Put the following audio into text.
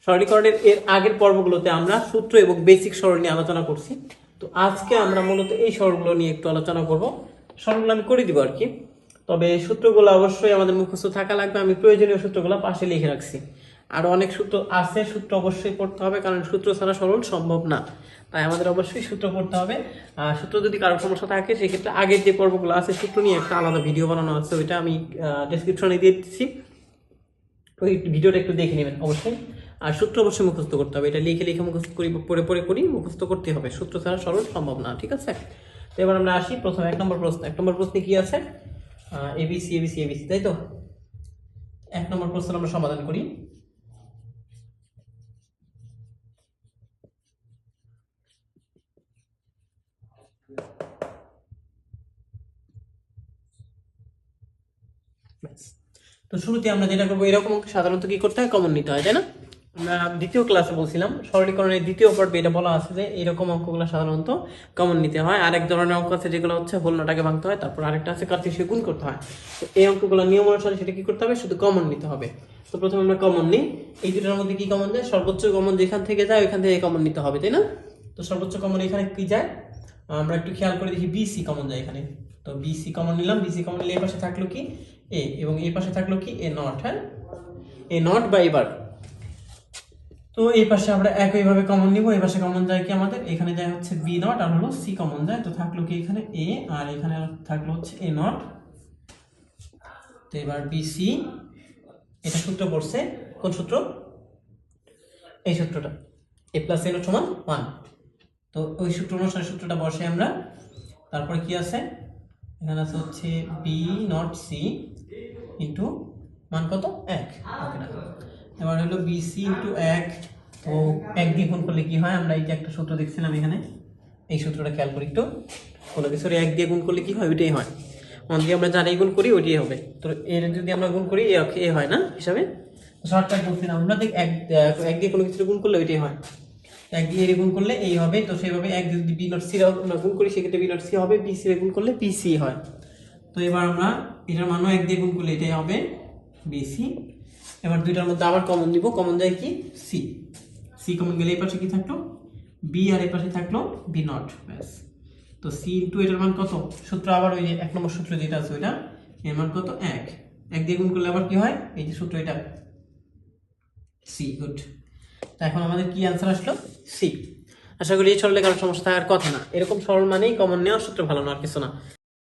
সরলীকরণের এর আগের পর্বগুলোতে আমরা সূত্র এবং বেসিক সরল নিয়ে আলোচনা করছি। তো আজকে আমরা মূলত এই সরলগুলো নিয়ে একটু আলোচনা করব। সরলগুলো আমি করে দিব আর কি, তবে সূত্রগুলো অবশ্যই আমাদের মুখস্থ থাকা লাগবে। আমি প্রয়োজনীয় সূত্রগুলো পাশে লিখে রাখছি। আরও অনেক সূত্র আছে, সূত্র অবশ্যই পড়তে হবে, কারণ সূত্র ছাড়া সরল সম্ভব না। তাই আমাদের অবশ্যই সূত্র পড়তে হবে। সূত্র যদি কারোর সমস্যা থাকে সেক্ষেত্রে আগের যে পর্বগুলো আছে সূত্র নিয়ে একটা আলাদা ভিডিও বানানো আছে, ওইটা আমি ডেসক্রিপশনে দিয়ে দিচ্ছি, ওই ভিডিওটা একটু দেখে নেবেন অবশ্যই। আর সূত্র অবশ্যই মুখস্থ করতে হবে, এটা লিখে লিখে মুখস্থ করি, পড়ে পড়ে করি, মুখস্থ করতে হবে। সূত্র ছাড়া সরল সম্ভব না, ঠিক আছে? তো এবার আমরা আসি প্রথম এক নম্বর প্রশ্নে কি আছে? এবিসি এবিসি এবিসি, তাই তো? এক নম্বর প্রশ্ন আমরা সমাধান করি। তো শুরুতে আমরা যেটা করবো, এরকম সাধারণত কি করতে হয়, কমন নিতে হয়, তাই না? আমরা দ্বিতীয় ক্লাসে বলছিলাম সরলীকরণের দ্বিতীয় পর্বে এটা বলা আছে যে এরকম অঙ্কগুলো সাধারণত কমন নিতে হয়। আরেক ধরনের অঙ্ক আছে যেগুলো হচ্ছে হোল নটাকে ভাঙতে হয়, তারপর আরেকটা আছে কার্তেশীয় গুণ করতে হয়। তো এই অঙ্কগুলো নিয়ম অনুসারে সেটা কি করতে হবে, শুধু কমন নিতে হবে। তো প্রথমে আমরা কমন নিই। এই দুটোর মধ্যে কি কমন যায়? সর্বোচ্চ কমন যেখান থেকে যায় ওইখান থেকে কমন নিতে হবে, তাই না? তো সর্বোচ্চ কমন এখানে কি যায়? আমরা একটু খেয়াল করে দেখি, বিসি কমন যায় এখানে। তো বিসি কমন নিলাম। বিসি কমন নিলে এই পাশে থাকলো কি এ, এবং এই পাশে থাকলো কি এ নট। হ্যাঁ, এ নট বা এবার। তো এই পাশে আমরা একইভাবে কমন নিব। এই পাশে কমন যায় কি আমাদের? এখানে যায় হচ্ছে বি নট, আর হলো সি কমন যায়। তো থাকলো কি এখানে এ, আর এখানে থাকলো হচ্ছে এ নট। তো এবার বিসি, এটা সূত্র পড়ছে কোন সূত্র? এই সূত্রটা, এ প্লাস এ নট সমান 1। তো ওই সূত্র অনুসারে সূত্রটা বসে আমরা। তারপরে কি আছে এখানে? আছে হচ্ছে বি নট সি ইন্টু মান কত? 1। এবার হলো বিসি ইন্টু 1। তো 1 দিয়ে গুণ করলে কি হয়? আমরা এই যে একটা সূত্র দেখছিলাম এখানে, এই সূত্রটা খেয়াল করি একটু। কোনো কিছুর 1 দিয়ে গুণ করলে কি হয়? ওইটাই হয়। 1 দিয়ে আমরা যারাই গুণ করি ওইটাই হবে। তো এর যদি আমরা গুণ করি এ হয় না হিসাবে? শর্টকাট বলছিলাম আমরা, দেখ 1 দিয়ে কোনো কিছু গুণ করলে ওইটাই হয়। 1 দিয়ে এর গুণ করলে এই হবে। তো সেইভাবে 1 দিয়ে যদি বি নট সি আমরা গুণ করি সেক্ষেত্রে বি নট সি হবে, বি সি গুণ করলে বি সি হয়। তো এবার আমরা এটার মানও 1 দিয়ে গুণ করলে এটাই হবে বিসি। এবার দুইটার মধ্যে আবার কমন দিব। কমন যায় কি? সি। সি কমন গেলে এই পাশে কি থাকলো? বি, আর এই পাশে থাকলো বি নট, ব্যাস। তো সি ইন্টু এটার মান কত? সূত্র আবার ওই যে 1 নম্বর সূত্র যেটা আছে ওইটা, এর মান কত? 1। 1 দিয়ে গুণ করলে আবার কি হয়? এই যে সূত্র এটা, সি। গুড। তো এখন আমাদের কি অ্যান্সার আসলো? সি। আশা করি এই সরলে কারো সমস্যা থাকার কথা না। এরকম সরল মানেই কমন নেওয়ার সূত্র ভালো না, আর কিছু না।